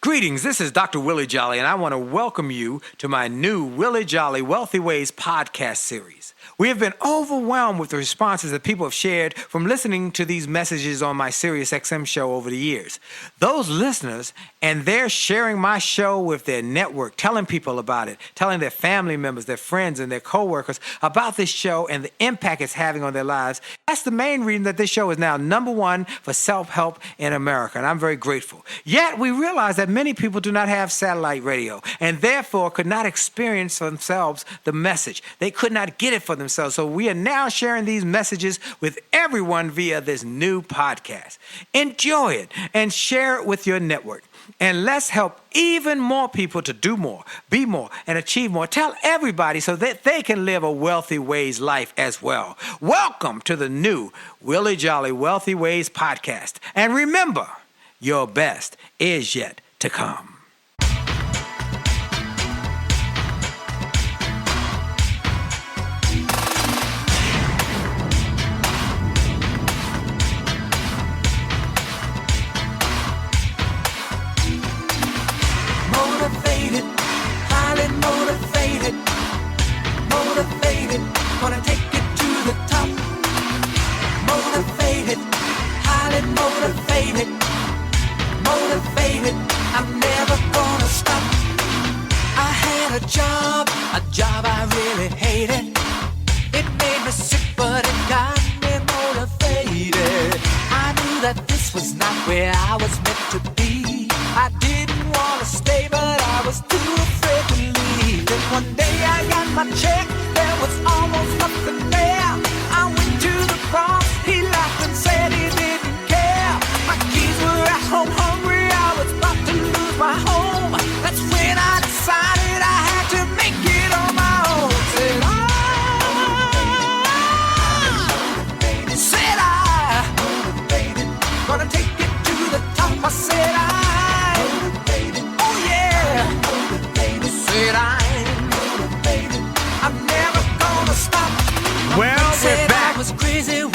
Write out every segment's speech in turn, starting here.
Greetings, this is Dr. Willie Jolley, and I want to welcome you to my new Willie Jolley Wealthy Ways podcast series. We have been overwhelmed with the responses that people have shared from listening to these messages on my SiriusXM show over the years. Those listeners, and they're sharing my show with their network, telling people about it, telling their family members, their friends, and their coworkers about this show and the impact it's having on their lives. That's the main reason that this show is now #1 for self-help in America, and I'm very grateful. Yet, we realize that many people do not have satellite radio and therefore could not experience for themselves the message. They could not get it for themselves. So we are now sharing these messages with everyone via this new podcast. Enjoy it and share it with your network. And let's help even more people to do more, be more, and achieve more. Tell everybody so that they can live a Wealthy Ways life as well. Welcome to the new Willie Jolley Wealthy Ways podcast. And remember, your best is yet to come. Motivated, gonna take it to the top. Motivated, highly motivated. Motivated, I'm never gonna stop. I had a job I really hated. It made me sick, but it got me motivated. I knew that this was not where I was meant to be. I didn't want to stay, but I was too afraid to leave. Then one day I got my check, there was almost nothing there. I went to the boss, he laughed and said he didn't care. My kids were at home hungry, I was about to lose my home. That's when I decided I had to make it on my own. Said I, gonna take it to the top. I said I'm never gonna stop. Well, we're back,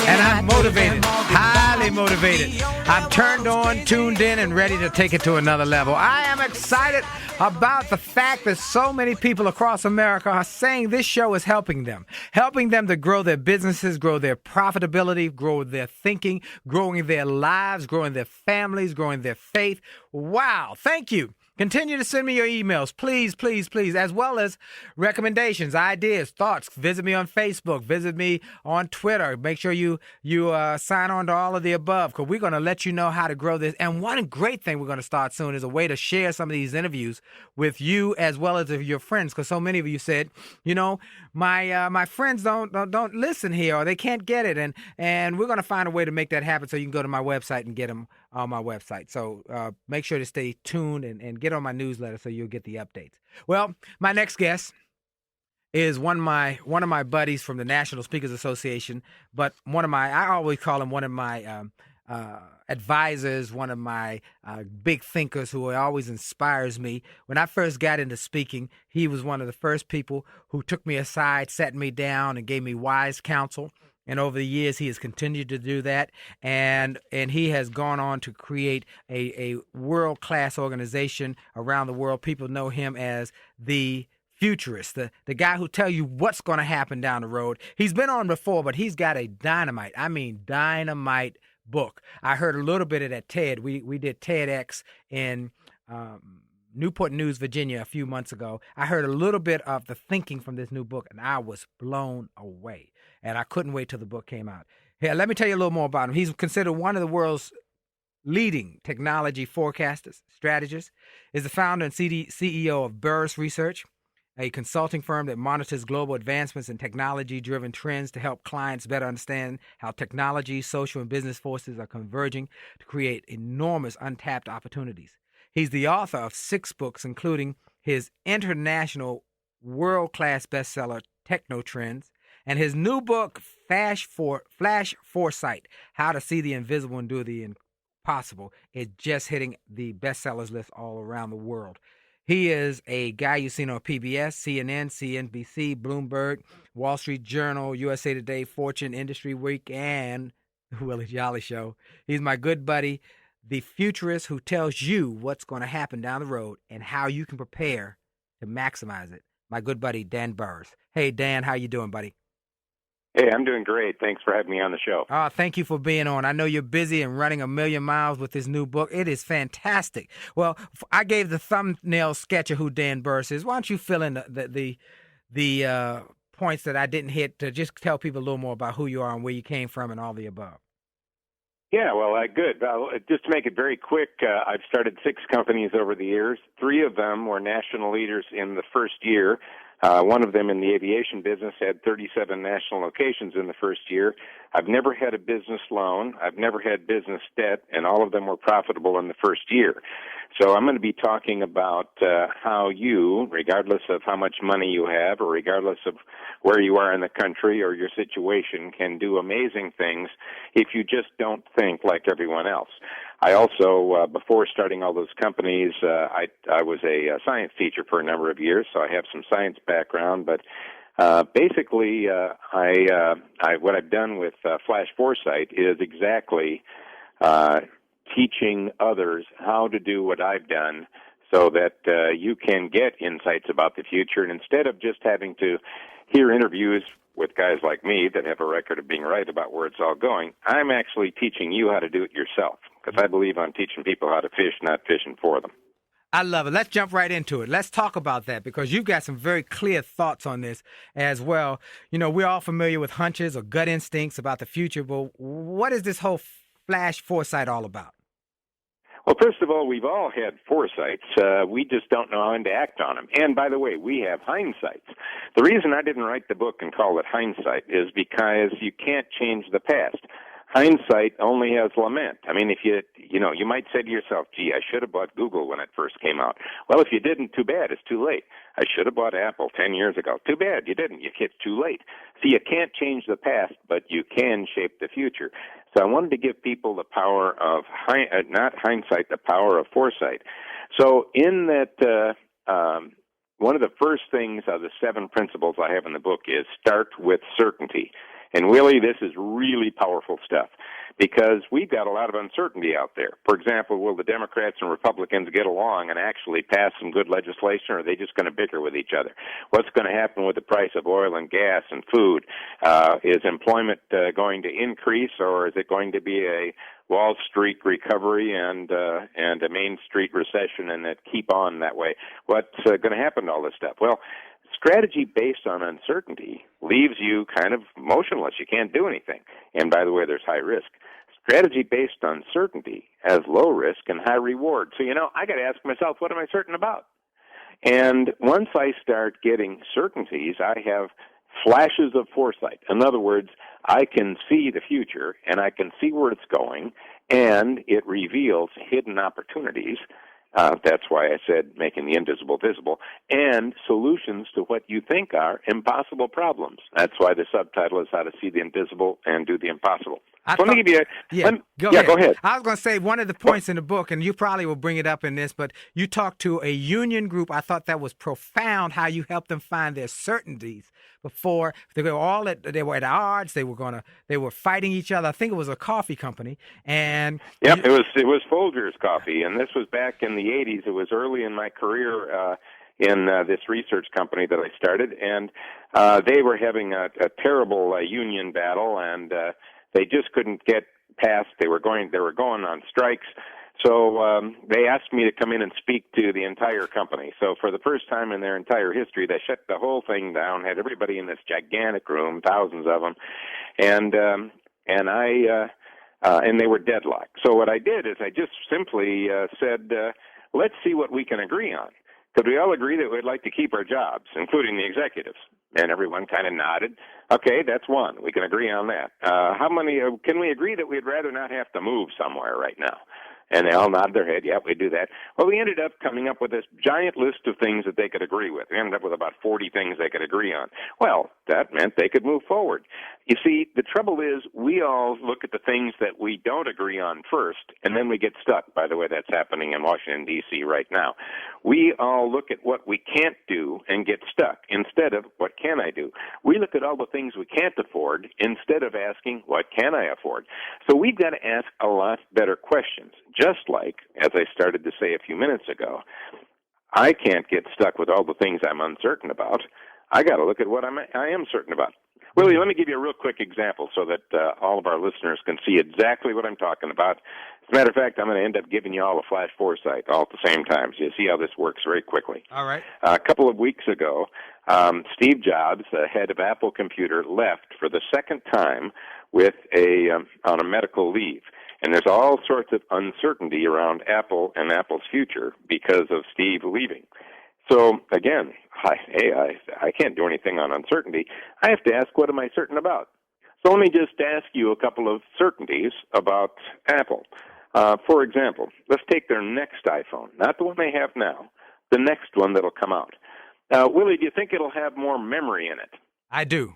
and I'm motivated, highly motivated. I'm turned on, tuned in, and ready to take it to another level. I am excited about the fact that so many people across America are saying this show is helping them to grow their businesses, grow their profitability, grow their thinking, growing their lives, growing their families, growing their faith. Wow, thank you. Continue to send me your emails, please, please, please, as well as recommendations, ideas, thoughts. Visit me on Facebook. Visit me on Twitter. Make sure you sign on to all of the above, because we're going to let you know how to grow this. And one great thing we're going to start soon is a way to share some of these interviews with you as well as your friends, because so many of you said, you know, my friends don't listen here, or they can't get it, and we're going to find a way to make that happen so you can go to my website and get them on my website. So make sure to stay tuned and get on my newsletter so you'll get the updates. Well, my next guest is one of my buddies from the National Speakers Association, but I always call him one of my advisors, one of my big thinkers who always inspires me. When I first got into speaking, he was one of the first people who took me aside, sat me down, and gave me wise counsel. And over the years, he has continued to do that, and he has gone on to create a world-class organization around the world. People know him as the Futurist, the guy who tell you what's going to happen down the road. He's been on before, but he's got a dynamite book. I heard a little bit of that TED. We did TEDx in Newport News, Virginia, a few months ago. I heard a little bit of the thinking from this new book, and I was blown away. And I couldn't wait till the book came out. Here, let me tell you a little more about him. He's considered one of the world's leading technology forecasters, strategists, is the founder and CEO of Burrus Research, a consulting firm that monitors global advancements in technology-driven trends to help clients better understand how technology, social, and business forces are converging to create enormous untapped opportunities. He's the author of 6 books, including his international world-class bestseller, Techno Trends, and his new book, Flash Foresight, How to See the Invisible and Do the Impossible, is just hitting the bestsellers list all around the world. He is a guy you've seen on PBS, CNN, CNBC, Bloomberg, Wall Street Journal, USA Today, Fortune, Industry Week, and The Willie Jolley Show. He's my good buddy, the futurist who tells you what's going to happen down the road and how you can prepare to maximize it. My good buddy, Dan Burrus. Hey, Dan, how you doing, buddy? Hey, I'm doing great. Thanks for having me on the show. Thank you for being on. I know you're busy and running a million miles with this new book. It is fantastic. Well, I gave the thumbnail sketch of who Dan Burrus is. Why don't you fill in the points that I didn't hit to just tell people a little more about who you are and where you came from and all the above? Yeah, well, good. Just to make it very quick, I've started 6 companies over the years. 3 of them were national leaders in the first year. One of them in the aviation business had 37 national locations in the first year. I've never had a business loan. I've never had business debt, and all of them were profitable in the first year. So I'm going to be talking about how you, regardless of how much money you have or regardless of where you are in the country or your situation, can do amazing things if you just don't think like everyone else. I also, before starting all those companies, I was a science teacher for a number of years, so I have some science background. But basically, what I've done with Flash Foresight is exactly teaching others how to do what I've done so that you can get insights about the future. And instead of just having to hear interviews with guys like me that have a record of being right about where it's all going, I'm actually teaching you how to do it yourself, because I believe I'm teaching people how to fish, not fishing for them. I love it. Let's jump right into it. Let's talk about that, because you've got some very clear thoughts on this as well. You know, we're all familiar with hunches or gut instincts about the future, but what is this whole Flash Foresight all about? Well, first of all, we've all had foresights. We just don't know how to act on them. And by the way, we have hindsights. The reason I didn't write the book and call it Hindsight is because you can't change the past. Hindsight only has lament. I mean, if you might say to yourself, gee, I should have bought Google when it first came out. Well, if you didn't, too bad. It's too late. I should have bought Apple 10 years ago. Too bad. You didn't. It's too late. See, you can't change the past, but you can shape the future. So I wanted to give people the power of, not hindsight, the power of foresight. So in that, one of the first things of the 7 principles I have in the book is start with certainty. And Willie, this is really powerful stuff, because we've got a lot of uncertainty out there. For example, will the Democrats and Republicans get along and actually pass some good legislation, or are they just going to bicker with each other? What's going to happen with the price of oil and gas and food? Is employment going to increase, or is it going to be a Wall Street recovery and a Main Street recession, and it keep on that way? What's going to happen to all this stuff? Well, strategy based on uncertainty leaves you kind of motionless. You can't do anything. And by the way, there's high risk. Strategy based on certainty has low risk and high reward. So, I got to ask myself, what am I certain about? And once I start getting certainties, I have flashes of foresight. In other words, I can see the future and I can see where it's going, and it reveals hidden opportunities. That's why I said making the invisible visible, and solutions to what you think are impossible problems. That's why the subtitle is How to See the Invisible and Do the Impossible. Let me give you go ahead. I was going to say one of the points in the book, and you probably will bring it up in this, but you talked to a union group. I thought that was profound, how you helped them find their certainties before they were at odds. They were fighting each other. I think it was a coffee company, and it was Folgers Coffee, and this was back in the 80s. It was early in my career in this research company that I started, and they were having a terrible union battle, and they just couldn't get past. They were going on strikes. So they asked me to come in and speak to the entire company. So for the first time in their entire history, they shut the whole thing down, had everybody in this gigantic room, thousands of them, and they were deadlocked. So what I did is I just simply said, let's see what we can agree on. Could we all agree that we'd like to keep our jobs, including the executives? And everyone kind of nodded. Okay, that's one. We can agree on that. How many? Can we agree that we'd rather not have to move somewhere right now? And they all nodded their head. Yeah, we do that. Well, we ended up coming up with this giant list of things that they could agree with. We ended up with about 40 things they could agree on. Well, that meant they could move forward. You see, the trouble is we all look at the things that we don't agree on first, and then we get stuck. By the way, that's happening in Washington, D.C. right now. We all look at what we can't do and get stuck instead of what can I do. We look at all the things we can't afford instead of asking what can I afford. So we've got to ask a lot better questions. just like, as I started to say a few minutes ago, I can't get stuck with all the things I'm uncertain about. I got to look at what I am certain about. Willie, let me give you a real quick example so that all of our listeners can see exactly what I'm talking about. As a matter of fact, I'm going to end up giving you all a flash foresight all at the same time, so you see how this works very quickly. All right. A couple of weeks ago, Steve Jobs, the head of Apple Computer, left for the second time with on a medical leave. And there's all sorts of uncertainty around Apple and Apple's future because of Steve leaving. So, again, I can't do anything on uncertainty. I have to ask, what am I certain about? So let me just ask you a couple of certainties about Apple. For example, let's take their next iPhone, not the one they have now, the next one that'll come out. Willie, do you think it'll have more memory in it? I do.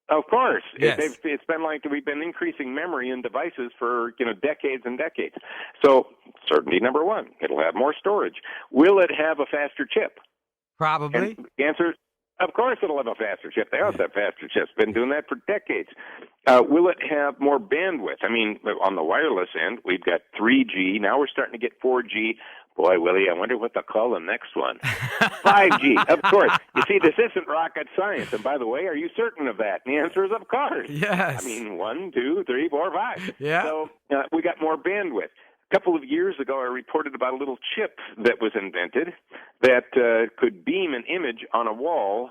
Of course. Yes. It's been like we've been increasing memory in devices for decades and decades. So certainty number one, it'll have more storage. Will it have a faster chip? Probably. And the answer, of course it'll have a faster chip. They also have faster chips. Been doing that for decades. Will it have more bandwidth? I mean, on the wireless end, we've got 3G. Now we're starting to get 4G. Boy, Willie, I wonder what they'll call the next one. 5G, of course. You see, this isn't rocket science. And by the way, are you certain of that? And the answer is, of course. Yes. I mean, 1, 2, 3, 4, 5. Yeah. So we got more bandwidth. A couple of years ago, I reported about a little chip that was invented that could beam an image on a wall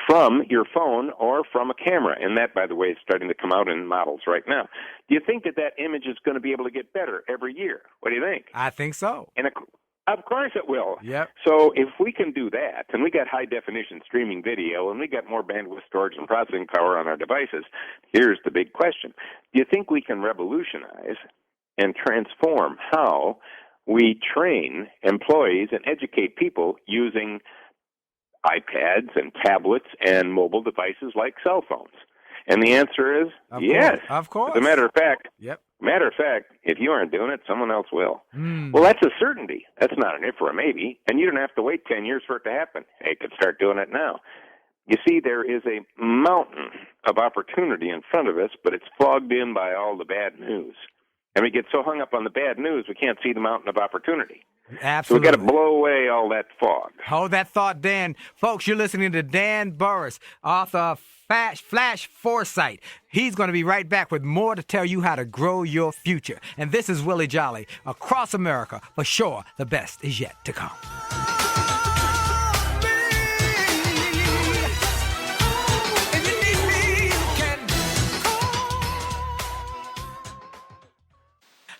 from your phone or from a camera. And that, by the way, is starting to come out in models right now. Do you think that image is going to be able to get better every year? What do you think? I think so. And of course it will. Yep. So if we can do that, and we got high-definition streaming video, and we got more bandwidth, storage, and processing power on our devices, here's the big question. Do you think we can revolutionize and transform how we train employees and educate people using iPads and tablets and mobile devices like cell phones? And the answer is yes. Of course. As a matter of fact, yep. If you aren't doing it, someone else will. Well, that's a certainty. That's not an if or a maybe. And you don't have to wait 10 years for it to happen. They could start doing it now. You see, there is a mountain of opportunity in front of us, but it's fogged in by all the bad news. And we get so hung up on the bad news, we can't see the mountain of opportunity. Absolutely. So we got to blow away all that fog. Hold that thought, Dan. Folks, you're listening to Dan Burrus, author of Flash Foresight. He's going to be right back with more to tell you how to grow your future. And this is Willie Jolley. Across America, for sure, the best is yet to come.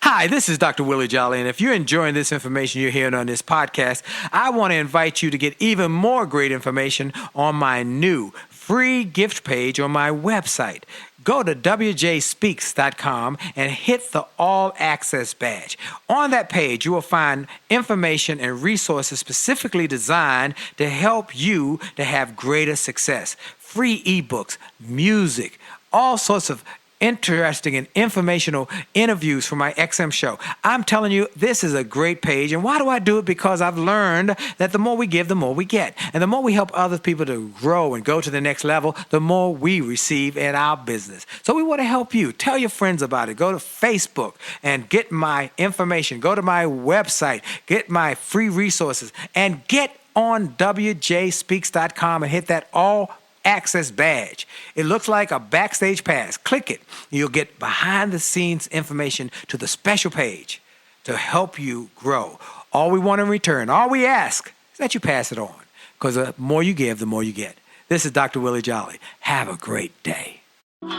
Hi, this is Dr. Willie Jolley, and if you're enjoying this information you're hearing on this podcast, I want to invite you to get even more great information on my new free gift page on my website. Go to wjspeaks.com and hit the All Access badge. On that page, you will find information and resources specifically designed to help you to have greater success. Free ebooks, music, all sorts of interesting and informational interviews for my XM show. I'm telling you, this is a great page. And why do I do it? Because I've learned that the more we give, the more we get. And the more we help other people to grow and go to the next level, the more we receive in our business. So we want to help you. Tell your friends about it. Go to Facebook and get my information. Go to my website, get my free resources, and get on wjspeaks.com and hit that All Access badge. It looks like a backstage pass. Click it. You'll get behind the scenes information to the special page to help you grow. All we want in return, all we ask is that you pass it on, because the more you give, the more you get. This is Dr. Willie Jolley. Have a great day. A to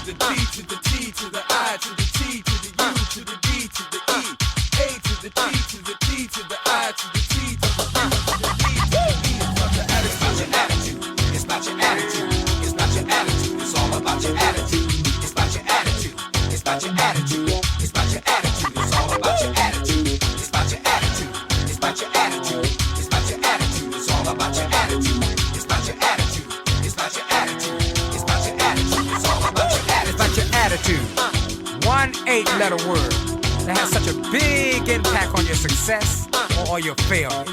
the D to the T to the I to the T to the U to the D to the E. A to the T to the T to the I to the T to the U to the D to the E. It's about your attitude. It's about your attitude. It's all about your attitude. It's about your attitude. It's about your attitude. It's about your attitude. It's all about your attitude. It's about your attitude. It's about your attitude. It's about your attitude. It's all about your attitude. It's about your attitude. It's about your attitude. It's about your attitude. It's all about your attitude. It's about your attitude. 1 8-letter word that has such a big impact on your success or your failure.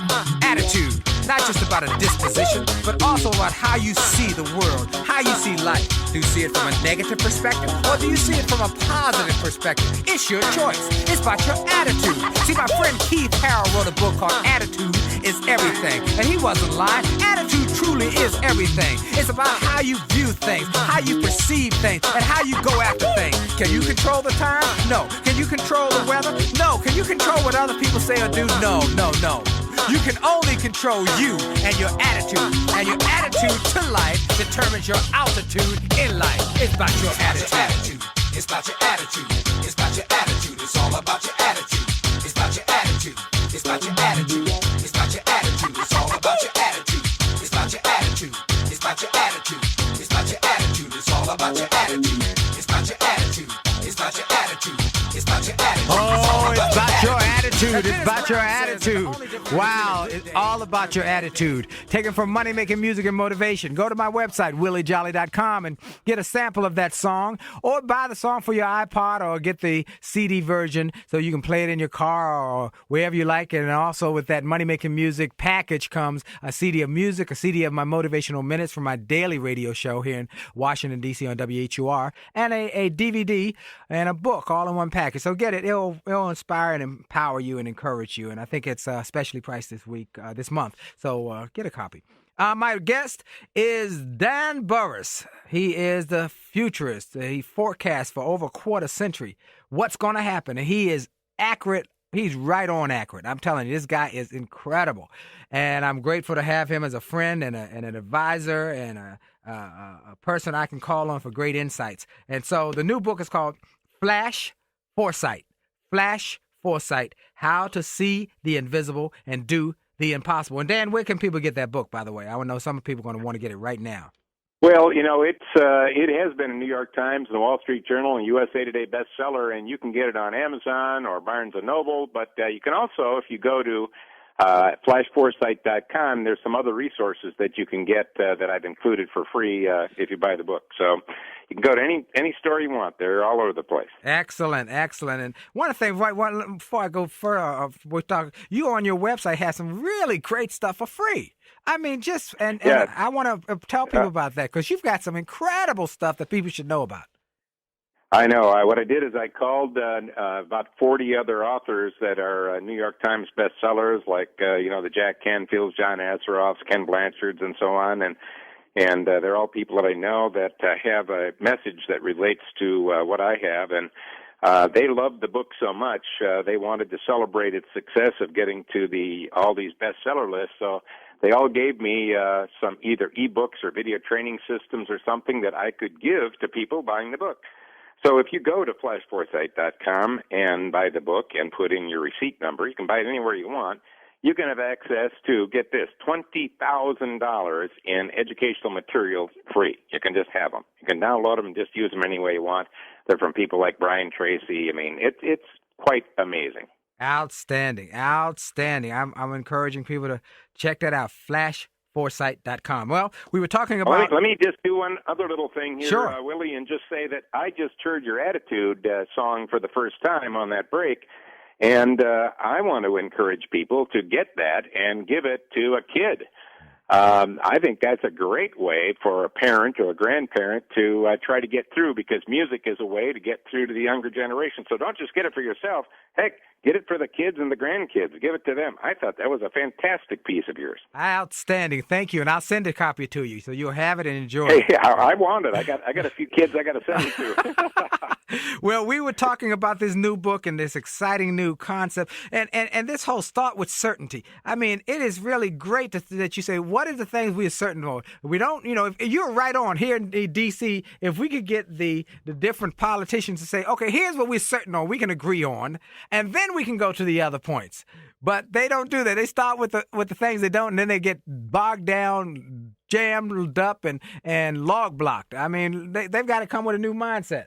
Attitude. not just about a disposition, but also about how you see the world, how you see life. Do you see it from a negative perspective, or do you see it from a positive perspective? It's your choice. It's about your attitude. See, my friend Keith Harrell wrote a book called Attitude is Everything, and he wasn't lying. Attitude truly is everything. It's about how you view things, how you perceive things, and how you go after things. Can you control the time? No. Can you control the weather? No. Can you control what other people say or do? No. You can only control you and your attitude. And your attitude to life determines your altitude in life. It's about your attitude. It's about your attitude. It's about your attitude. It's all about your attitude. It's about your attitude. It's about your attitude. It's about your attitude. It's all about your attitude. It's about your attitude. It's about your attitude. It's about your attitude. It's all about your attitude. It's about your attitude. It's about your attitude. It's about your attitude. Oh, it's about your attitude. It's about your attitude. Wow, it's all about your attitude. Taken from Money Making Music and Motivation. Go to my website, williejolly.com, and get a sample of that song, or buy the song for your iPod, or get the CD version so you can play it in your car or wherever you like it. And also with that Money Making Music package comes a CD of music, a CD of my motivational minutes from my daily radio show here in Washington, D.C. on WHUR, and a DVD and a book all in one package. So get it. It'll inspire and empower you and encourage you. And I think it's specially priced this month. So get a copy. My guest is Dan Burrus. He is the futurist. He forecasts for over a quarter century what's going to happen. And he is accurate. He's right on accurate. I'm telling you, this guy is incredible. And I'm grateful to have him as a friend and an advisor and a person I can call on for great insights. And so the new book is called Flash Foresight. Flash Foresight, How to See the Invisible and Do the Impossible. And Dan, where can people get that book, by the way? I know some people are going to want to get it right now. Well, it has been a New York Times and the Wall Street Journal and USA Today bestseller, and you can get it on Amazon or Barnes & Noble. But you can also, if you go to flashforesight.com, there's some other resources that you can get that I've included for free if you buy the book. So you can go to any store you want. They're all over the place. Excellent. And one thing, before I go further, you on your website have some really great stuff for free. I mean, and I want to tell people about that, because you've got some incredible stuff that people should know about. I know. What I did is I called about 40 other authors that are New York Times bestsellers, like the Jack Canfields, John Asseroffs, Ken Blanchards, and so on, and they're all people that I know that have a message that relates to what I have, and they loved the book so much they wanted to celebrate its success of getting to all these bestseller lists. So they all gave me some either ebooks or video training systems or something that I could give to people buying the book. So if you go to flashforesight.com and buy the book and put in your receipt number, you can buy it anywhere you want. You can have access to, get this, $20,000 in educational materials free. You can just have them. You can download them and just use them any way you want. They're from people like Brian Tracy. I mean, it's quite amazing. Outstanding. I'm encouraging people to check that out, flashforesight.com. Well, we were talking about... Let me just do one other little thing here, sure. Willie, and just say that I just heard your Attitude song for the first time on that break. And I want to encourage people to get that and give it to a kid. I think that's a great way for a parent or a grandparent to try to get through, because music is a way to get through to the younger generation. So don't just get it for yourself. Heck, get it for the kids and the grandkids. Give it to them. I thought that was a fantastic piece of yours. Outstanding. Thank you. And I'll send a copy to you so you'll have it and enjoy it. Hey, I want it. I got a few kids I got to send it to. Well, we were talking about this new book and this exciting new concept and this whole start with certainty. I mean, it is really great that you say, what are the things we are certain of? We don't, if you're right on here in D.C., if we could get the different politicians to say, okay, here's what we're certain on, we can agree on, and then we can go to the other points. But they don't do that. They start with the things they don't, and then they get bogged down, jammed up, and log blocked. I mean, they've got to come with a new mindset.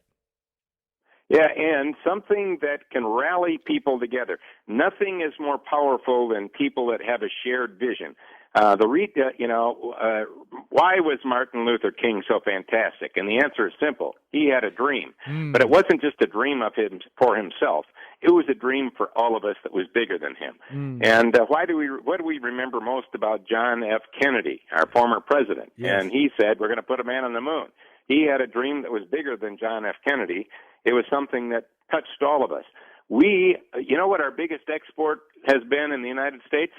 Yeah, and something that can rally people together. Nothing is more powerful than people that have a shared vision. Why was Martin Luther King so fantastic? And the answer is simple. He had a dream. But it wasn't just a dream of him for himself. It was a dream for all of us that was bigger than him. And what do we remember most about John F. Kennedy, our former president? Yes. And he said, we're going to put a man on the moon. He had a dream that was bigger than John F. Kennedy. It was something that touched all of us. You know what our biggest export has been in the United States?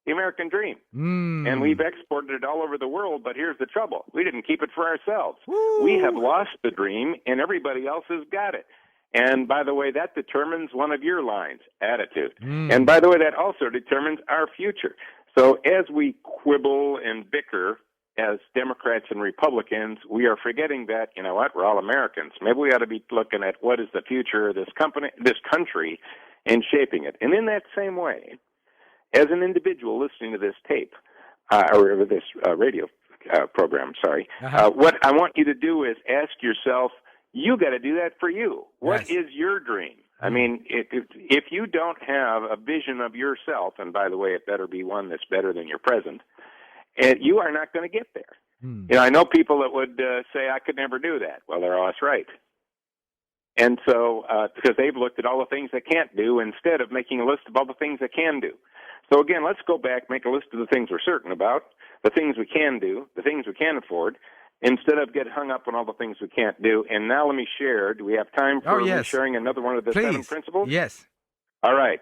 The American dream. And we've exported it all over the world, but here's the trouble. We didn't keep it for ourselves. Woo. We have lost the dream, and everybody else has got it. And by the way, that determines one of your lines, attitude. And by the way, that also determines our future. So as we quibble and bicker as Democrats and Republicans, we are forgetting that, you know what, we're all Americans. Maybe we ought to be looking at what is the future of this country, and shaping it. And in that same way, as an individual listening to this tape, or this radio program, what I want you to do is ask yourself, you got to do that for you. What is your dream? I mean, if you don't have a vision of yourself, and by the way, it better be one that's better than your present, and you are not going to get there. You know, I know people that would say, I could never do that. Well, they're always right. And so, because they've looked at all the things they can't do instead of making a list of all the things they can do. So again, let's go back, make a list of the things we're certain about, the things we can do, the things we can afford, instead of get hung up on all the things we can't do. And now let me share. Do we have time for me sharing another one of the 7 principles? Yes. All right.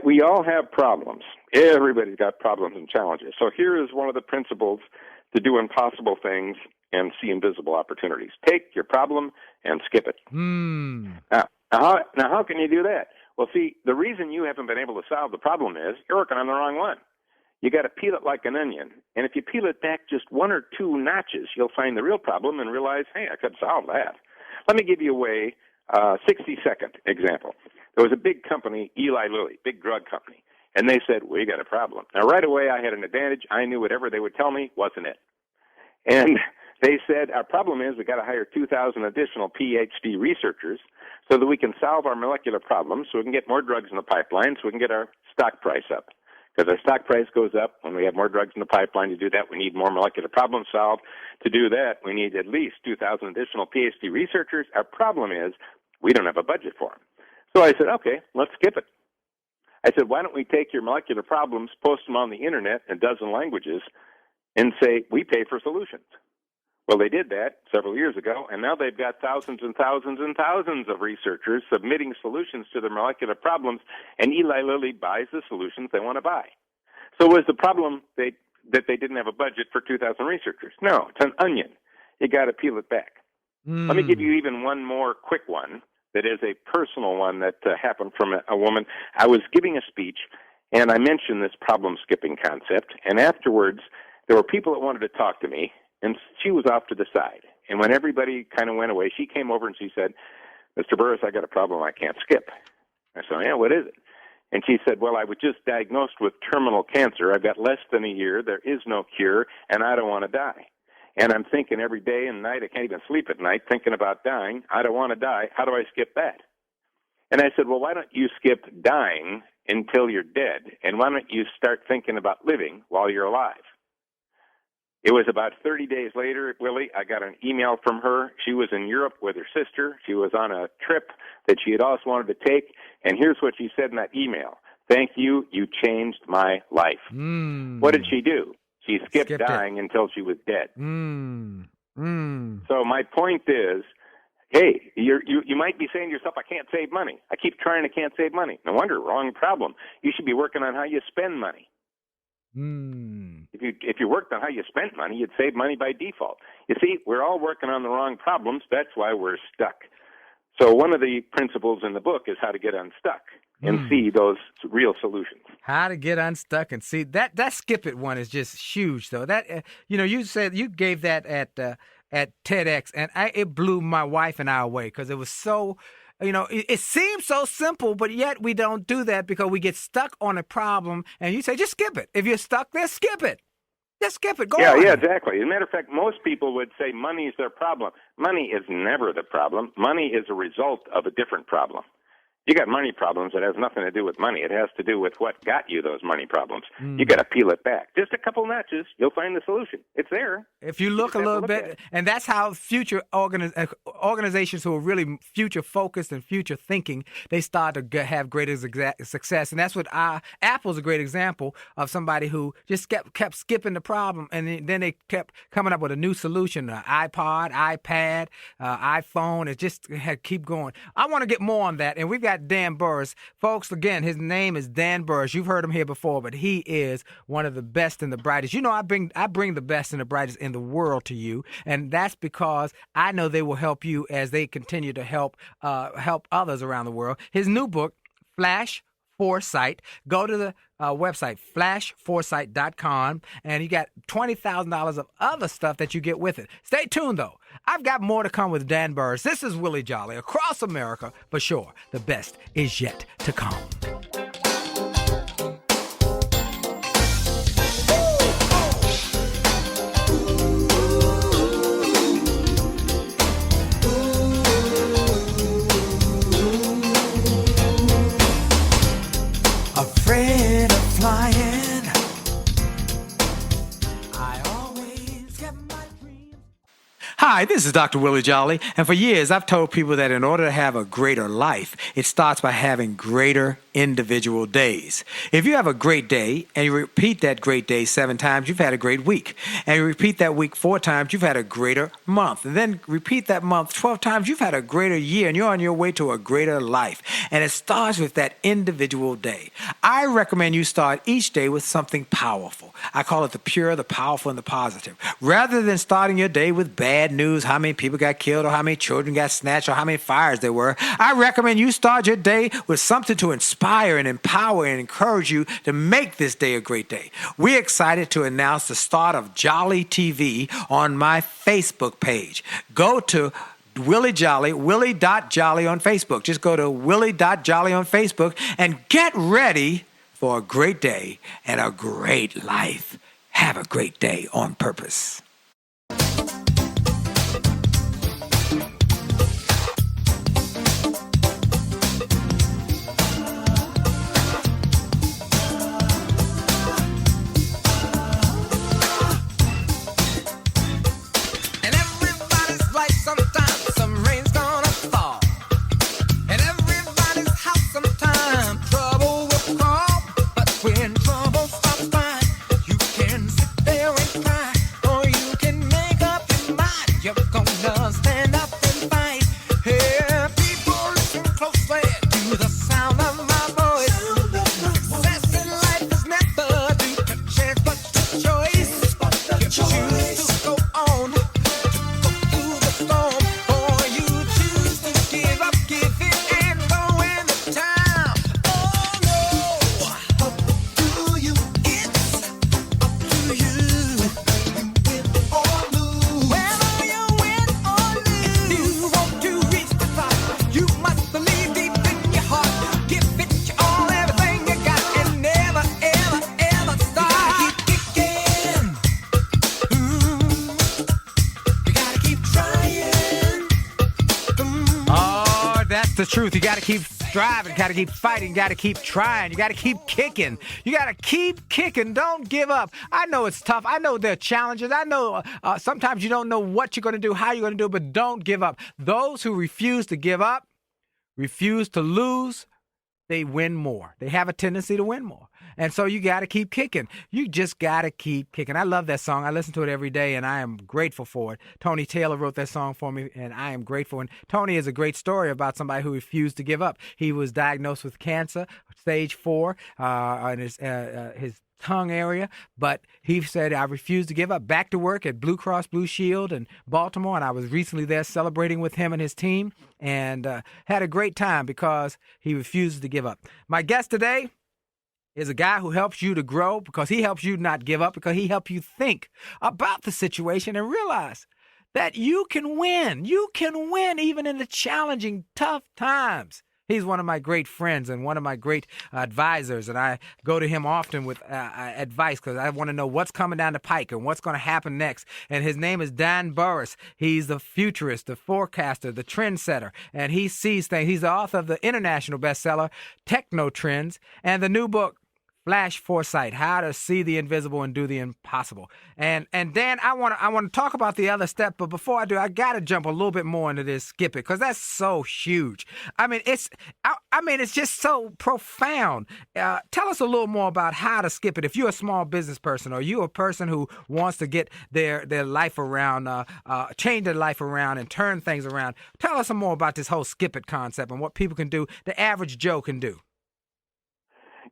We all have problems. Everybody's got problems and challenges. So here is one of the principles to do impossible things and see invisible opportunities. Take your problem and skip it. Now, how can you do that? Well, see, the reason you haven't been able to solve the problem is you're working on the wrong one. You got to peel it like an onion. And if you peel it back just 1 or 2 notches, you'll find the real problem and realize, hey, I could solve that. Let me give you a 60-second example. There was a big company, Eli Lilly, big drug company, and they said, we got a problem. Now, right away, I had an advantage. I knew whatever they would tell me wasn't it. And they said, our problem is we got to hire 2,000 additional PhD researchers so that we can solve our molecular problems, so we can get more drugs in the pipeline, so we can get our stock price up. Because our stock price goes up when we have more drugs in the pipeline. To do that, we need more molecular problems solved. To do that, we need at least 2,000 additional PhD researchers. Our problem is we don't have a budget for them. So I said, okay, let's skip it. I said, why don't we take your molecular problems, post them on the Internet in a dozen languages, and say, we pay for solutions. Well, they did that several years ago, and now they've got thousands and thousands and thousands of researchers submitting solutions to their molecular problems, and Eli Lilly buys the solutions they want to buy. So was the problem that they didn't have a budget for 2,000 researchers? No, it's an onion. You got to peel it back. Let me give you even one more quick one that is a personal one that happened from a woman. I was giving a speech, and I mentioned this problem-skipping concept, and afterwards there were people that wanted to talk to me, and she was off to the side. And when everybody kind of went away, she came over and she said, Mr. Burrus, I got a problem I can't skip. I said, yeah, what is it? And she said, well, I was just diagnosed with terminal cancer. I've got less than a year. There is no cure, and I don't want to die. And I'm thinking every day and night, I can't even sleep at night, thinking about dying. I don't want to die. How do I skip that? And I said, well, why don't you skip dying until you're dead? And why don't you start thinking about living while you're alive? It was about 30 days later, Willie, I got an email from her. She was in Europe with her sister. She was on a trip that she had also wanted to take. And here's what she said in that email. Thank you. You changed my life. What did she do? She skipped dying until she was dead. So my point is, hey, you might be saying to yourself, I can't save money. I keep trying, I can't save money. No wonder, wrong problem. You should be working on how you spend money. If you worked on how you spent money, you'd save money by default. You see, we're all working on the wrong problems. That's why we're stuck. So one of the principles in the book is how to get unstuck and see those real solutions. How to get unstuck and see that skip it one is just huge though. That you said you gave that at TEDx, and it blew my wife and I away because it was so. It seems so simple, but yet we don't do that because we get stuck on a problem. And you say, just skip it. If you're stuck there, skip it. Just skip it. Go on. Yeah, exactly. As a matter of fact, most people would say money is their problem. Money is never the problem. Money is a result of a different problem. You got money problems. It has nothing to do with money. It has to do with what got you those money problems. You got to peel it back. Just a couple notches, you'll find the solution. It's there. If you look a little bit, and that's how future organizations who are really future focused and future thinking, they start to have greater success. And that's what Apple's a great example of somebody who just kept skipping the problem, and then they kept coming up with a new solution: iPod, iPad, iPhone. It just had keep going. I want to get more on that, and we've got Dan Burrus. Folks, again, his name is Dan Burrus. You've heard him here before, but he is one of the best and the brightest. You know, I bring the best and the brightest in the world to you, and that's because I know they will help you as they continue to help others around the world. His new book, Flash Foresight. Go to the website, flashforesight.com, and you got $20,000 of other stuff that you get with it. Stay tuned, though. I've got more to come with Dan Burrus. This is Willie Jolley across America, for sure. The best is yet to come. Afraid of flying, I always kept my dreams. Hi, this is Dr. Willie Jolley, and for years I've told people that in order to have a greater life, it starts by having greater individual days. If you have a great day and you repeat that great day 7 times, you've had a great week. And you repeat that week 4 times, you've had a greater month. And then repeat that month 12 times, you've had a greater year, and you're on your way to a greater life. And it starts with that individual day. I recommend you start each day with something powerful. I call it the pure, the powerful, and the positive. Rather than starting your day with bad news, how many people got killed, or how many children got snatched, or how many fires there were, I recommend you start your day with something to inspire and empower and encourage you to make this day a great day. We're excited to announce the start of Jolley TV on my Facebook page. Go to Willie Jolley, Willie.Jolley on Facebook. Just go to Willie.Jolley on Facebook and get ready for a great day and a great life. Have a great day on purpose. The truth. You got to keep striving, got to keep fighting, got to keep trying, you got to keep kicking. You got to keep kicking. Don't give up. I know it's tough. I know there are challenges. I know sometimes you don't know what you're going to do, how you're going to do it, but don't give up. Those who refuse to give up, refuse to lose, they win more. They have a tendency to win more. And so you got to keep kicking. You just got to keep kicking. I love that song. I listen to it every day, and I am grateful for it. Tony Taylor wrote that song for me, and I am grateful. And Tony is a great story about somebody who refused to give up. He was diagnosed with cancer, stage 4, in his tongue area, but he said, I refused to give up. Back to work at Blue Cross Blue Shield in Baltimore, and I was recently there celebrating with him and his team, and had a great time because he refused to give up. My guest today is a guy who helps you to grow because he helps you not give up, because he helps you think about the situation and realize that you can win. You can win even in the challenging, tough times. He's one of my great friends and one of my great advisors, and I go to him often with advice because I want to know what's coming down the pike and what's going to happen next. And his name is Burrus. He's the futurist, the forecaster, the trendsetter, and he sees things. He's the author of the international bestseller, Techno Trends, and the new book, Flash Foresight: How to See the Invisible and Do the Impossible. And Dan, I want to talk about the other step, but before I do, I got to jump a little bit more into this skip it because that's so huge. I mean, it's just so profound. Tell us a little more about how to skip it. If you're a small business person or you're a person who wants to get their life around, change their life around and turn things around, tell us some more about this whole skip it concept and what people can do, the average Joe can do.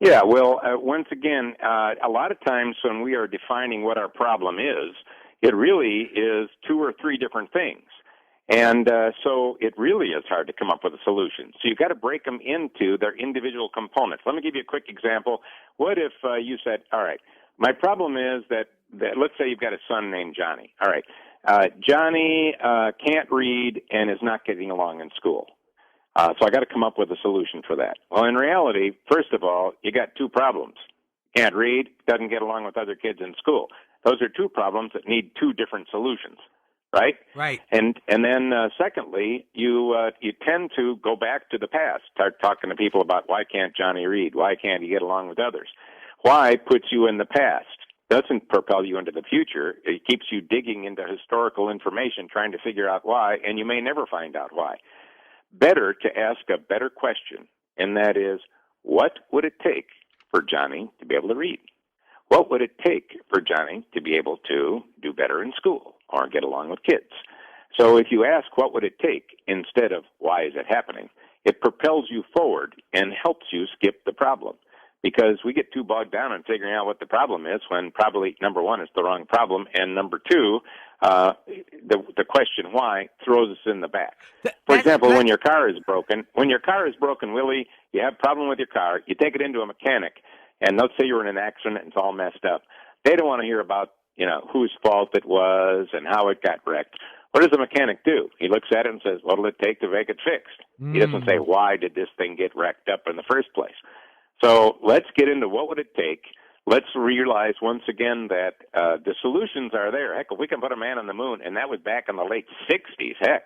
Yeah, well, once again, a lot of times when we are defining what our problem is, it really is 2 or 3 different things. And so it really is hard to come up with a solution. So you've got to break them into their individual components. Let me give you a quick example. What if you said, all right, my problem is that let's say you've got a son named Johnny. All right, Johnny can't read and is not getting along in school. So I got to come up with a solution for that. Well, in reality, first of all, you got 2 problems. Can't read, doesn't get along with other kids in school. Those are 2 problems that need 2 different solutions, right? Right. And then secondly, you tend to go back to the past, start talking to people about why can't Johnny read? Why can't he get along with others? Why puts you in the past? Doesn't propel you into the future. It keeps you digging into historical information, trying to figure out why, and you may never find out why. Better to ask a better question, and that is, what would it take for Johnny to be able to read? What would it take for Johnny to be able to do better in school or get along with kids? So if you ask what would it take instead of why is it happening, it propels you forward and helps you skip the problem. Because we get too bogged down in figuring out what the problem is when probably, number 1, it's the wrong problem, and number 2, the question why throws us in the back. For example, when your car is broken, Willie, you have a problem with your car, you take it into a mechanic, and let's say you're in an accident and it's all messed up. They don't want to hear about, whose fault it was and how it got wrecked. What does the mechanic do? He looks at it and says, what will it take to make it fixed? He doesn't say, why did this thing get wrecked up in the first place? So let's get into what would it take. Let's realize once again that the solutions are there. Heck, if we can put a man on the moon, and that was back in the late 60s, heck.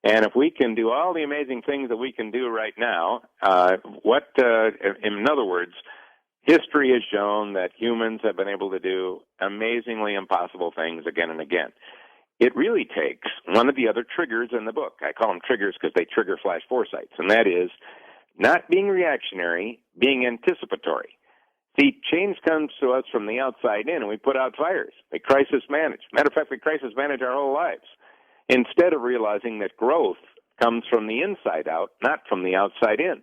And if we can do all the amazing things that we can do right now, in other words, history has shown that humans have been able to do amazingly impossible things again and again. It really takes one of the other triggers in the book. I call them triggers because they trigger flash foresights, and that is not being reactionary, being anticipatory. See, change comes to us from the outside in, and we put out fires. We crisis manage. Matter of fact, we crisis manage our whole lives, instead of realizing that growth comes from the inside out, not from the outside in.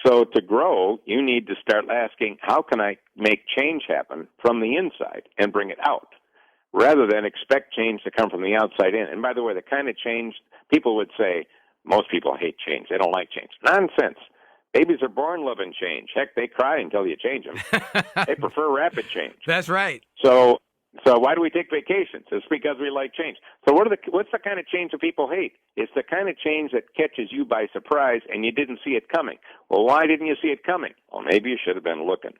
So to grow, you need to start asking, how can I make change happen from the inside and bring it out, rather than expect change to come from the outside in. And by the way, the kind of change people would say, most people hate change. They don't like change. Nonsense. Babies are born loving change. Heck, they cry until you change them. They prefer rapid change. That's right. So why do we take vacations? It's because we like change. So what's the kind of change that people hate? It's the kind of change that catches you by surprise and you didn't see it coming. Well, why didn't you see it coming? Well, maybe you should have been looking.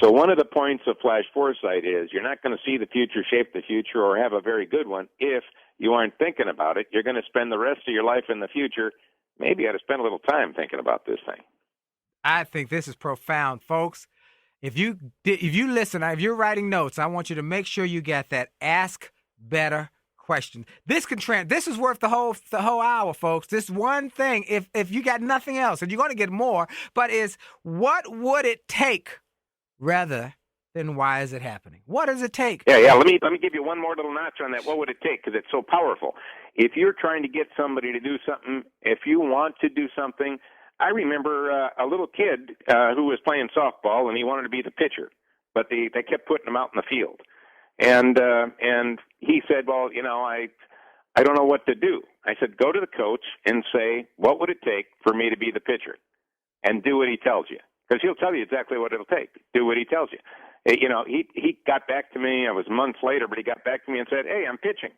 So one of the points of flash foresight is you're not going to see the future, shape the future, or have a very good one if you aren't thinking about it. You're going to spend the rest of your life in the future. Maybe you ought to spend a little time thinking about this thing. I think this is profound, folks. If you listen, if you're writing notes, I want you to make sure you get that ask better question. This is worth the whole hour, folks. This one thing, if you got nothing else, and you're going to get more, but is what would it take rather than why is it happening? What does it take? Yeah. Let me give you one more little notch on that. What would it take? Because it's so powerful. If you're trying to get somebody to do something, if you want to do something, I remember a little kid who was playing softball and he wanted to be the pitcher, but they kept putting him out in the field, and he said, well, I don't know what to do. I said, go to the coach and say, what would it take for me to be the pitcher, and do what he tells you, because he'll tell you exactly what it'll take. Do what he tells you. He got back to me. I was months later, but he got back to me and said, hey, I'm pitching.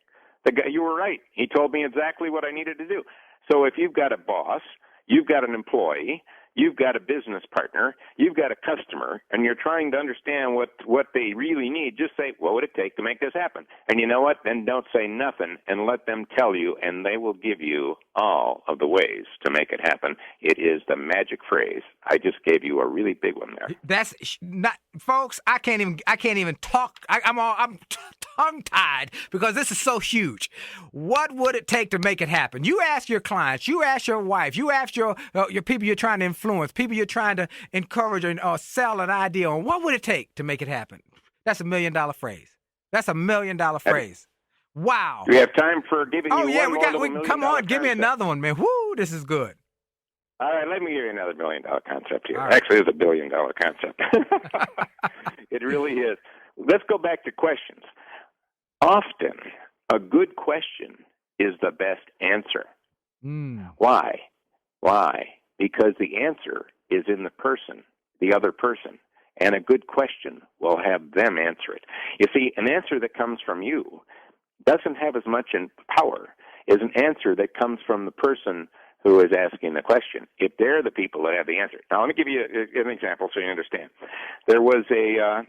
The guy, you were right. He told me exactly what I needed to do. So if you've got a boss, you've got an employee, you've got a business partner, you've got a customer, and you're trying to understand what they really need, just say, what would it take to make this happen? And you know what? Then don't say nothing and let them tell you, and they will give you all of the ways to make it happen. It is the magic phrase. I just gave you a really big one there. That's not, folks. I can't even talk. I'm tongue-tied because this is so huge. What would it take to make it happen? You ask your clients, you ask your wife, you ask your people you're trying to influence, people you're trying to encourage or sell an idea on. What would it take to make it happen? That's $1 million phrase. That's $1 million phrase. Wow. Do we have time for giving you one more little $1 million come on, give me concept? another one, man. Woo, this is good. All right, let me give you another $1 million concept here. All right. Actually, it's $1 billion concept. It really is. Let's go back to questions. Often, a good question is the best answer. Why? Because the answer is in the person, the other person, and a good question will have them answer it. You see, an answer that comes from you doesn't have as much in power as an answer that comes from the person who is asking the question, if they're the people that have the answer. Now, let me give you an example so you understand. There was a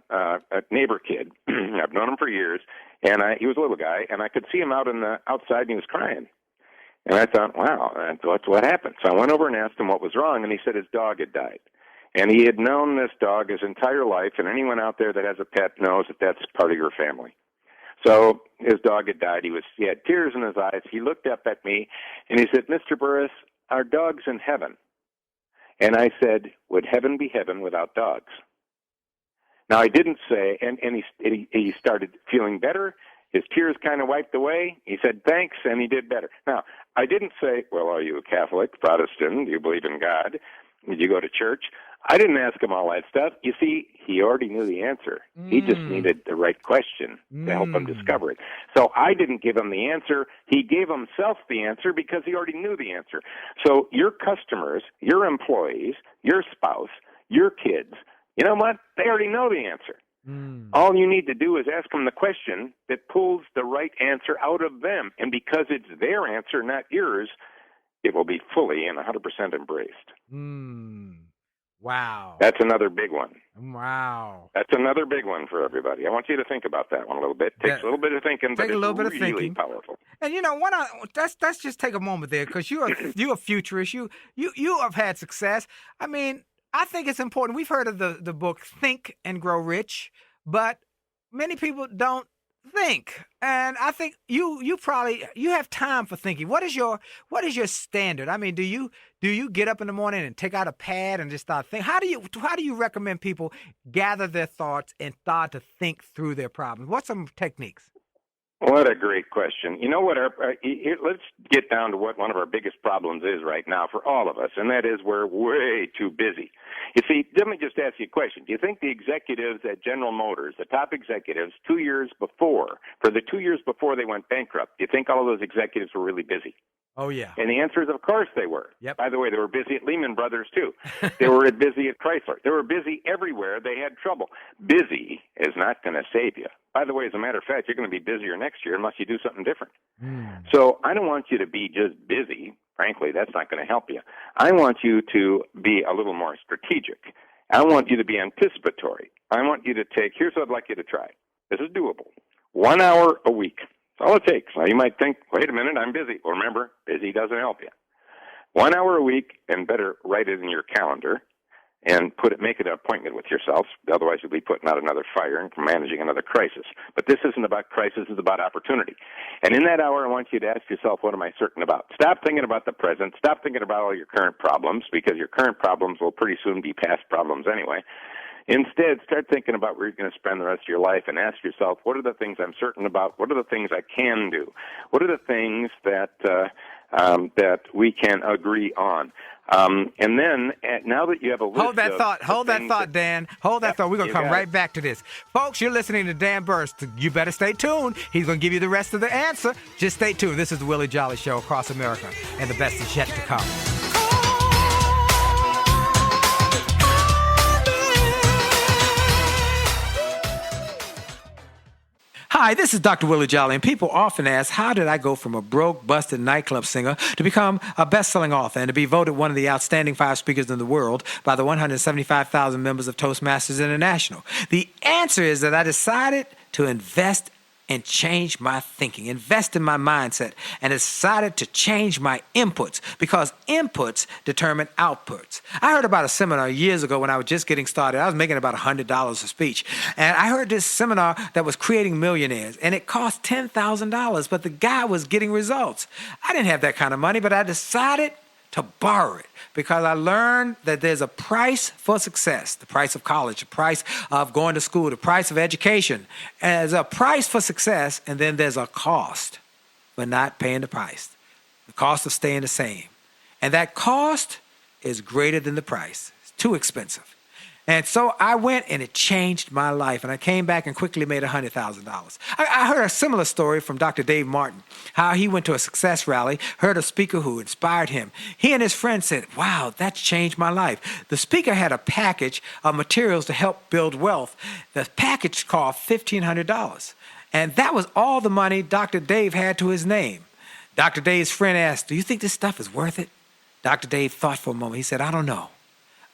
neighbor kid. I've known him for years, and he was a little guy, and I could see him outside, and he was crying. And I thought, wow, what happened? So I went over and asked him what was wrong, and he said his dog had died. And he had known this dog his entire life, and anyone out there that has a pet knows that that's part of your family. So his dog had died. He had tears in his eyes. He looked up at me, and he said, Mr. Burrus, our dog's in heaven. And I said, would heaven be heaven without dogs? Now, I didn't say, and he started feeling better. His tears kind of wiped away. He said, thanks, and he did better. Now, I didn't say, well, are you a Catholic, Protestant? Do you believe in God? Did you go to church? I didn't ask him all that stuff. You see, he already knew the answer. He just needed the right question to help him discover it. So I didn't give him the answer. He gave himself the answer because he already knew the answer. So your customers, your employees, your spouse, your kids, you know what? They already know the answer. All you need to do is ask them the question that pulls the right answer out of them. And because it's their answer, not yours, it will be fully and 100% embraced. Wow. That's another big one. Wow. That's another big one for everybody. I want you to think about that one a little bit. Takes a little bit of thinking, but it's really powerful. And you know, let's just take a moment there because you're a futurist. You have had success. I mean, I think it's important. We've heard of the book Think and Grow Rich, but many people don't think. And I think you have time for thinking. What is your standard? I mean, do you get up in the morning and take out a pad and just start thinking? How do you recommend people gather their thoughts and start to think through their problems? What's some techniques? What a great question. You know what? Let's get down to what one of our biggest problems is right now for all of us, and that is we're way too busy. You see, let me just ask you a question. Do you think the executives at General Motors, the top executives, 2 years before, for the 2 years before they went bankrupt, do you think all of those executives were really busy? Oh, yeah. And the answer is, of course, they were. Yep. By the way, they were busy at Lehman Brothers, too. They were busy at Chrysler. They were busy everywhere. They had trouble. Busy is not going to save you. By the way, as a matter of fact, you're going to be busier next year unless you do something different. So I don't want you to be just busy. Frankly, that's not going to help you. I want you to be a little more strategic. I want you to be anticipatory. I want you to here's what I'd like you to try. This is doable. 1 hour a week. That's all it takes. Now, you might think, wait a minute, I'm busy. Well, remember, busy doesn't help you. 1 hour a week, and better write it in your calendar and make it an appointment with yourself. Otherwise, you'll be putting out another fire and managing another crisis. But this isn't about crisis. It's about opportunity. And in that hour, I want you to ask yourself, what am I certain about? Stop thinking about the present. Stop thinking about all your current problems, because your current problems will pretty soon be past problems anyway. Instead, start thinking about where you're going to spend the rest of your life and ask yourself, what are the things I'm certain about? What are the things I can do? What are the things that we can agree on? And then, now that you have a list Hold that thought, Dan. Hold that thought. We're going to come right back to this. Folks, you're listening to Dan Burrus. You better stay tuned. He's going to give you the rest of the answer. Just stay tuned. This is the Willie Jolley Show across America, and the best is yet to come. Hi, Hi, this is Dr. Willie Jolley, and people often ask, how did I go from a broke, busted nightclub singer to become a best-selling author and to be voted one of the outstanding 5 speakers in the world by the 175,000 members of Toastmasters International? The answer is that I decided to invest and change my thinking, invest in my mindset, and decided to change my inputs because inputs determine outputs. I heard about a seminar years ago when I was just getting started. I was making about $100 a speech. And I heard this seminar that was creating millionaires, and it cost $10,000, but the guy was getting results. I didn't have that kind of money, but I decided to borrow it because I learned that there's a price for success, the price of college, the price of going to school, the price of education. And there's a price for success, and then there's a cost for not paying the price, the cost of staying the same. And that cost is greater than the price. It's too expensive. And so I went, and it changed my life. And I came back and quickly made $100,000. I heard a similar story from Dr. Dave Martin, how he went to a success rally, heard a speaker who inspired him. He and his friends said, wow, that's changed my life. The speaker had a package of materials to help build wealth. The package cost $1,500. And that was all the money Dr. Dave had to his name. Dr. Dave's friend asked, do you think this stuff is worth it? Dr. Dave thought for a moment. He said, I don't know.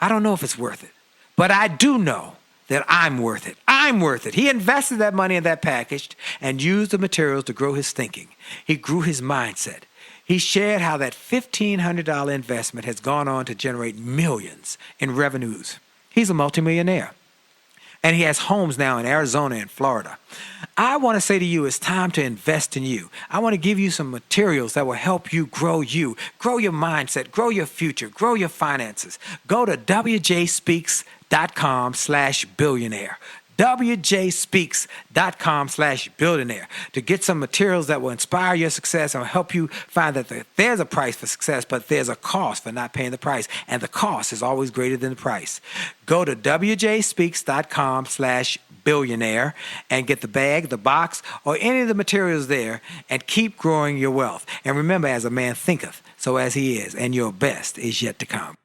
I don't know if it's worth it. But I do know that I'm worth it. I'm worth it. He invested that money in that package and used the materials to grow his thinking. He grew his mindset. He shared how that $1,500 investment has gone on to generate millions in revenues. He's a multimillionaire. And he has homes now in Arizona and Florida. I want to say to you, it's time to invest in you. I want to give you some materials that will help you, grow your mindset, grow your future, grow your finances. Go to wjspeaks.com/billionaire. wjspeaks.com/billionaire to get some materials that will inspire your success and will help you find that there's a price for success, but there's a cost for not paying the price. And the cost is always greater than the price. Go to wjspeaks.com/billionaire and get the bag, the box, or any of the materials there and keep growing your wealth. And remember, as a man thinketh, so as he is, and your best is yet to come.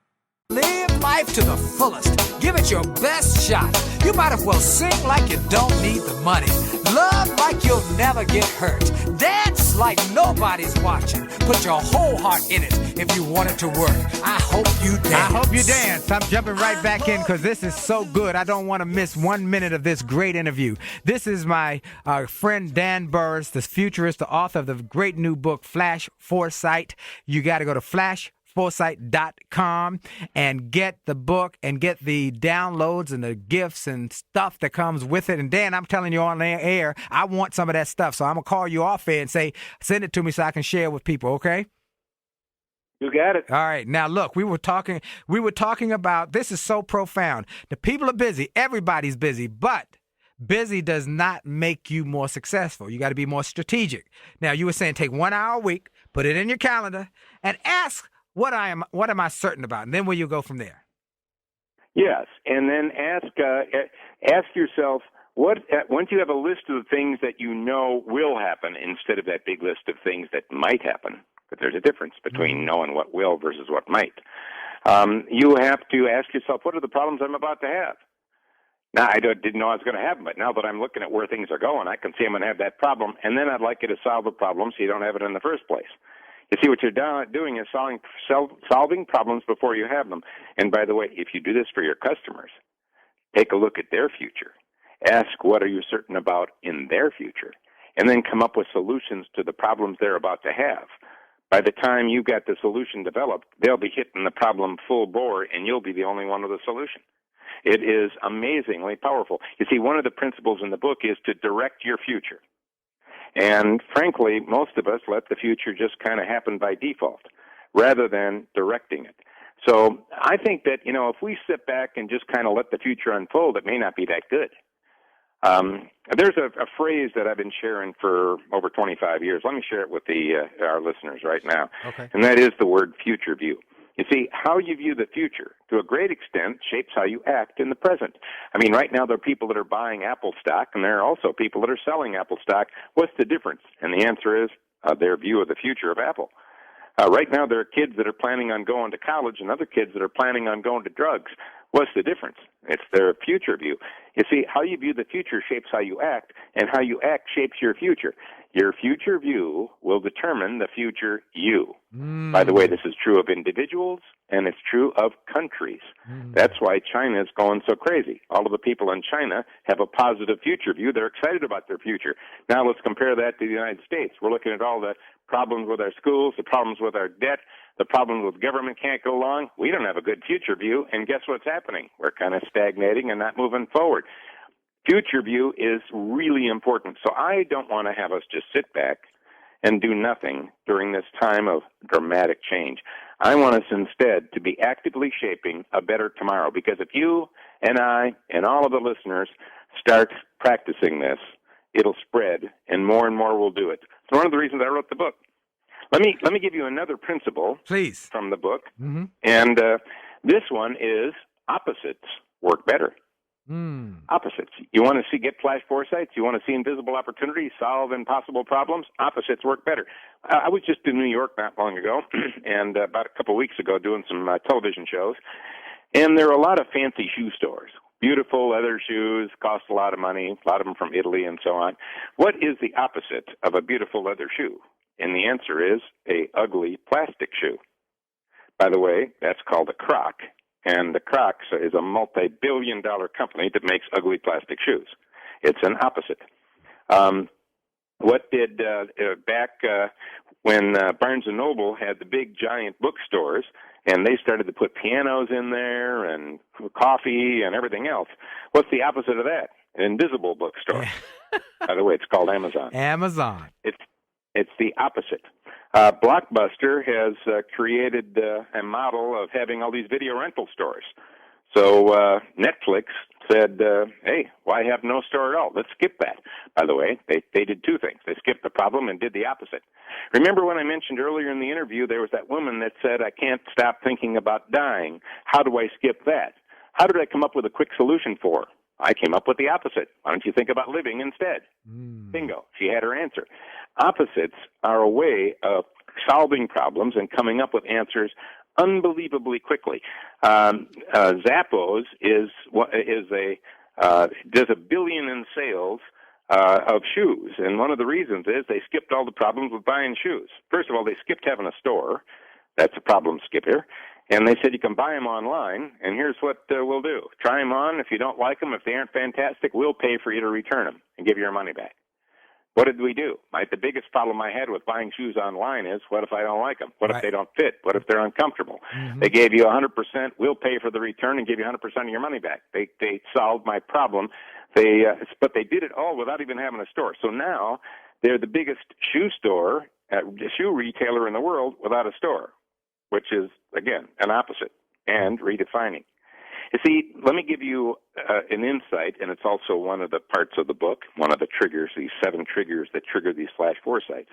Live life to the fullest. Give it your best shot. You might as well sing like you don't need the money. Love like you'll never get hurt. Dance like nobody's watching. Put your whole heart in it if you want it to work. I hope you dance. I hope you dance. I'm jumping right back in because this is so good. I don't want to miss 1 minute of this great interview. This is my friend Dan Burrus, the futurist, the author of the great new book, Flash Foresight. You got to go to flashforesight.com and get the book and get the downloads and the gifts and stuff that comes with it. And Dan, I'm telling you on the air, I want some of that stuff. So I'm going to call you off air and say, send it to me so I can share it with people, okay? You got it. All right. Now, look, we were talking about, this is so profound. The people are busy. Everybody's busy, but busy does not make you more successful. You got to be more strategic. Now, you were saying take 1 hour a week, put it in your calendar, and ask, what am I certain about? And then where you go from there? Yes, and then ask yourself, once you have a list of the things that you know will happen instead of that big list of things that might happen, but there's a difference between knowing what will versus what might. You have to ask yourself, what are the problems I'm about to have? Now, I didn't know I was going to have them, but now that I'm looking at where things are going, I can see I'm going to have that problem, and then I'd like you to solve the problem so you don't have it in the first place. You see, what you're doing is solving problems before you have them. And by the way, if you do this for your customers, take a look at their future. Ask, what are you certain about in their future? And then come up with solutions to the problems they're about to have. By the time you got the solution developed, they'll be hitting the problem full bore, and you'll be the only one with a solution. It is amazingly powerful. You see, one of the principles in the book is to direct your future. And frankly, most of us let the future just kind of happen by default rather than directing it. So I think that, if we sit back and just kind of let the future unfold, it may not be that good. There's a phrase that I've been sharing for over 25 years. Let me share it with our listeners right now. Okay. And that is the word future view. You see, how you view the future, to a great extent, shapes how you act in the present. I mean, right now there are people that are buying Apple stock, and there are also people that are selling Apple stock. What's the difference? And the answer is their view of the future of Apple. Right now there are kids that are planning on going to college and other kids that are planning on going to drugs. What's the difference? It's their future view. You see, how you view the future shapes how you act, and how you act shapes your future. Your future view will determine the future you. By the way, this is true of individuals, and it's true of countries. That's why China is going so crazy. All of the people in China have a positive future view. They're excited about their future. Now let's compare that to the United States. We're looking at all the problems with our schools, the problems with our debt, the problems with government can't go along. We don't have a good future view, and guess what's happening? We're kind of stagnating and not moving forward. Future view is really important. So I don't want to have us just sit back and do nothing during this time of dramatic change. I want us instead to be actively shaping a better tomorrow, because if you and I and all of the listeners start practicing this, it'll spread, and more will do it. It's one of the reasons I wrote the book. Let me give you another principle, please, from the book, and this one is opposites work better. Opposites. You want to get flash foresights? You want to see invisible opportunities, solve impossible problems? Opposites work better. I was just in New York not long ago, and about a couple of weeks ago doing some television shows, and there are a lot of fancy shoe stores. Beautiful leather shoes, cost a lot of money, a lot of them from Italy and so on. What is the opposite of a beautiful leather shoe? And the answer is a ugly plastic shoe. By the way, that's called a Croc. And the Crocs is a multi-billion-dollar company that makes ugly plastic shoes. It's an opposite. What did back when Barnes & Noble had the big, giant bookstores, and they started to put pianos in there and coffee and everything else, what's the opposite of that? An invisible bookstore. By the way, it's called Amazon. Amazon. It's the opposite. Blockbuster has created a model of having all these video rental stores. So Netflix said, hey, why have no store at all? Let's skip that. By the way, they did two things. They skipped the problem and did the opposite. Remember when I mentioned earlier in the interview, there was that woman that said, I can't stop thinking about dying. How do I skip that? How did I come up with a quick solution for her? I came up with the opposite. Why don't you think about living instead? Bingo. She had her answer. Opposites are a way of solving problems and coming up with answers unbelievably quickly. Zappos does $1 billion in sales of shoes, and one of the reasons is they skipped all the problems with buying shoes. First of all, they skipped having a store. That's a problem skipper. And they said you can buy them online, and here's what we'll do. Try them on. If you don't like them, if they aren't fantastic, we'll pay for you to return them and give you your money back. What did we do? The biggest problem I had with buying shoes online is, what if I don't like them? What if they don't fit? What if they're uncomfortable? They gave you 100%. We'll pay for the return and give you 100% of your money back. They solved my problem. But they did it all without even having a store. So now they're the biggest shoe retailer in the world without a store, which is, again, an opposite and redefining. You see, let me give you an insight, and it's also one of the parts of the book, one of the triggers, these 7 triggers that trigger these flash foresights.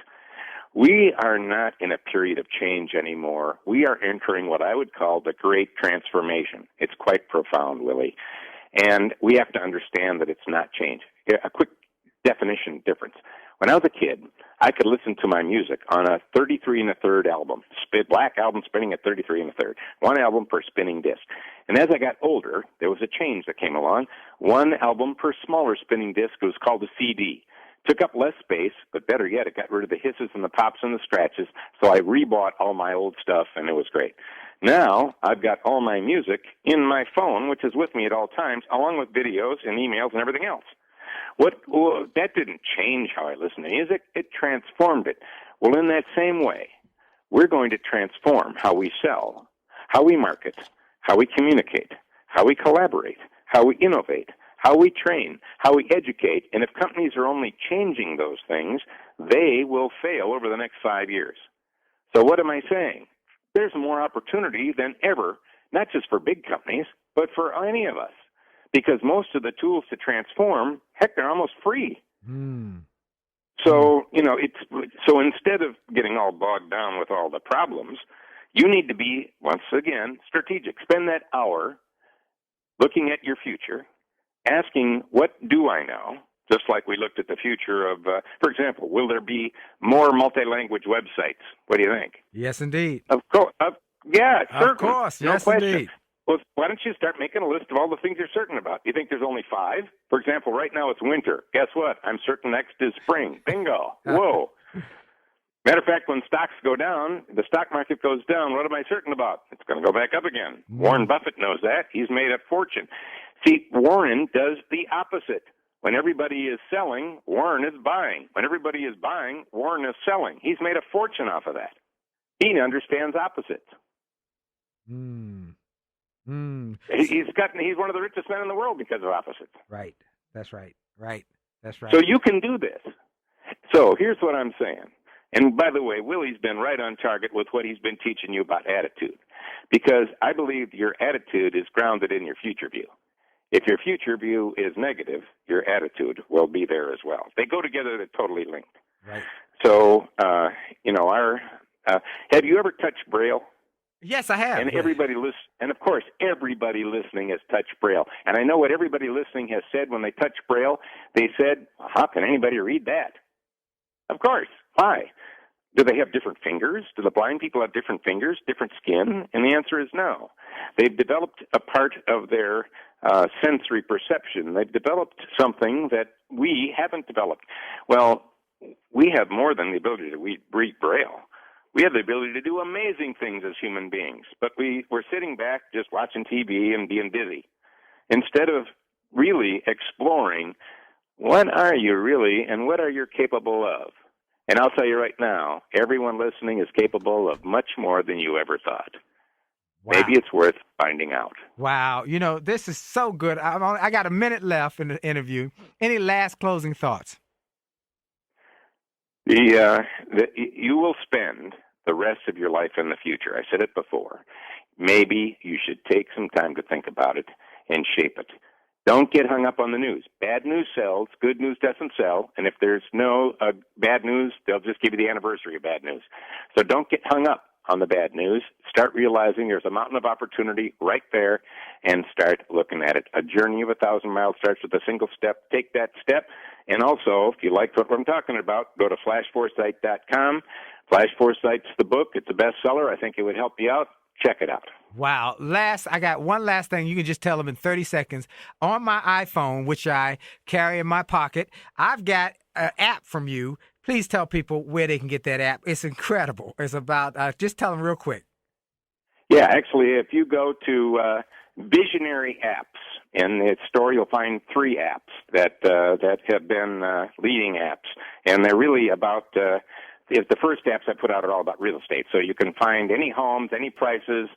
We are not in a period of change anymore. We are entering what I would call the great transformation. It's quite profound, Willie. And we have to understand that it's not change. A quick definition difference. When I was a kid, I could listen to my music on a 33 1/3 album, black album spinning at 33 1/3, one album per spinning disc. And as I got older, there was a change that came along. One album per smaller spinning disc. It was called a CD. Took up less space, but better yet, it got rid of the hisses and the pops and the scratches, so I rebought all my old stuff, and it was great. Now, I've got all my music in my phone, which is with me at all times, along with videos and emails and everything else. That didn't change how I listen to music. It transformed it. Well, in that same way, we're going to transform how we sell, how we market, how we communicate, how we collaborate, how we innovate, how we train, how we educate. And if companies are only changing those things, they will fail over the next 5 years. So what am I saying? There's more opportunity than ever, not just for big companies, but for any of us. Because most of the tools to transform, heck, they're almost free. So, so instead of getting all bogged down with all the problems, you need to be, once again, strategic. Spend that hour looking at your future, asking, what do I know? Just like we looked at the future of, for example, will there be more multi-language websites? What do you think? Yes, indeed. Of course. Yeah, certainly. Of course. No Yes, question. indeed. Well, why don't you start making a list of all the things you're certain about? You think there's only 5? For example, right now it's winter. Guess what? I'm certain next is spring. Bingo. Whoa. Matter of fact, when stocks go down, the stock market goes down, what am I certain about? It's going to go back up again. Warren Buffett knows that. He's made a fortune. See, Warren does the opposite. When everybody is selling, Warren is buying. When everybody is buying, Warren is selling. He's made a fortune off of that. He understands opposites. He's one of the richest men in the world because of opposites. Right. That's right. That's right. So you can do this. So here's what I'm saying. And by the way, Willie's been right on target with what he's been teaching you about attitude, because I believe your attitude is grounded in your future view. If your future view is negative, your attitude will be there as well. They go together, they're totally linked. Right. So, have you ever touched Braille? Yes, I have. And of course, everybody listening has touched Braille. And I know what everybody listening has said when they touch Braille. They said, how can anybody read that? Of course. Why? Do they have different fingers? Do the blind people have different fingers, different skin? And the answer is no. They've developed a part of their sensory perception. They've developed something that we haven't developed. Well, we have more than the ability to read Braille. We have the ability to do amazing things as human beings, but we're sitting back just watching TV and being busy instead of really exploring what are you really and what are you capable of. And I'll tell you right now, everyone listening is capable of much more than you ever thought. Wow. Maybe it's worth finding out. Wow. This is so good. I got a minute left in the interview. Any last closing thoughts? You will spend the rest of your life in the future. I said it before. Maybe you should take some time to think about it and shape it. Don't get hung up on the news. Bad news sells. Good news doesn't sell. And if there's no bad news, they'll just give you the anniversary of bad news. So don't get hung up on the bad news. Start realizing there's a mountain of opportunity right there and start looking at it. A journey of 1,000 miles starts with a single step. Take that step. And also, if you like what I'm talking about, go to flashforesight.com. Flash Foresight's the book. It's a bestseller. I think it would help you out. Check it out. Wow. I got one last thing. You can just tell them in 30 seconds. On my iPhone, which I carry in my pocket, I've got an app from you. Please tell people where they can get that app. It's incredible. It's about, just tell them real quick. Yeah, actually, if you go to Visionary Apps, in its store, you'll find 3 apps that have been leading apps. And they're really about... the first apps I put out are all about real estate. So you can find any homes, any prices,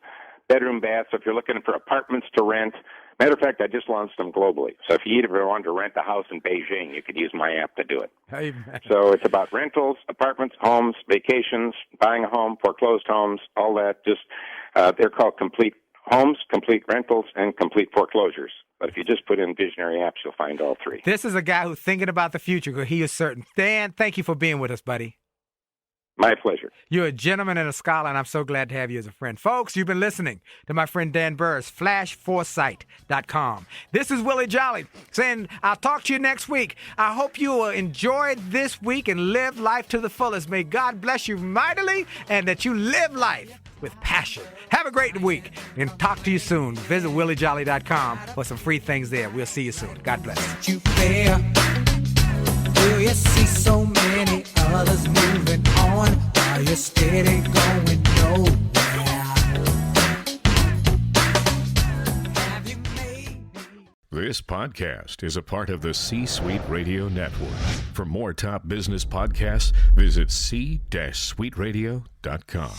bedroom, bath. So if you're looking for apartments to rent, matter of fact, I just launched them globally. So if you ever want to rent a house in Beijing, you could use my app to do it. Amen. So it's about rentals, apartments, homes, vacations, buying a home, foreclosed homes, all that. Just they're called complete homes, complete rentals, and complete foreclosures. But if you just put in Visionary Apps, you'll find all 3. This is a guy who's thinking about the future because he is certain. Dan, thank you for being with us, buddy. My pleasure. You're a gentleman and a scholar, and I'm so glad to have you as a friend. Folks, you've been listening to my friend Dan Burrus, flashforesight.com. This is Willie Jolley saying I'll talk to you next week. I hope you will enjoy this week and live life to the fullest. May God bless you mightily and that you live life with passion. Have a great week and talk to you soon. Visit williejolly.com for some free things there. We'll see you soon. God bless. You fair? Do you see so many others moving on while you're steady going nowhere? Have you made This podcast is a part of the C-Suite Radio Network. For more top business podcasts, visit c-suiteradio.com.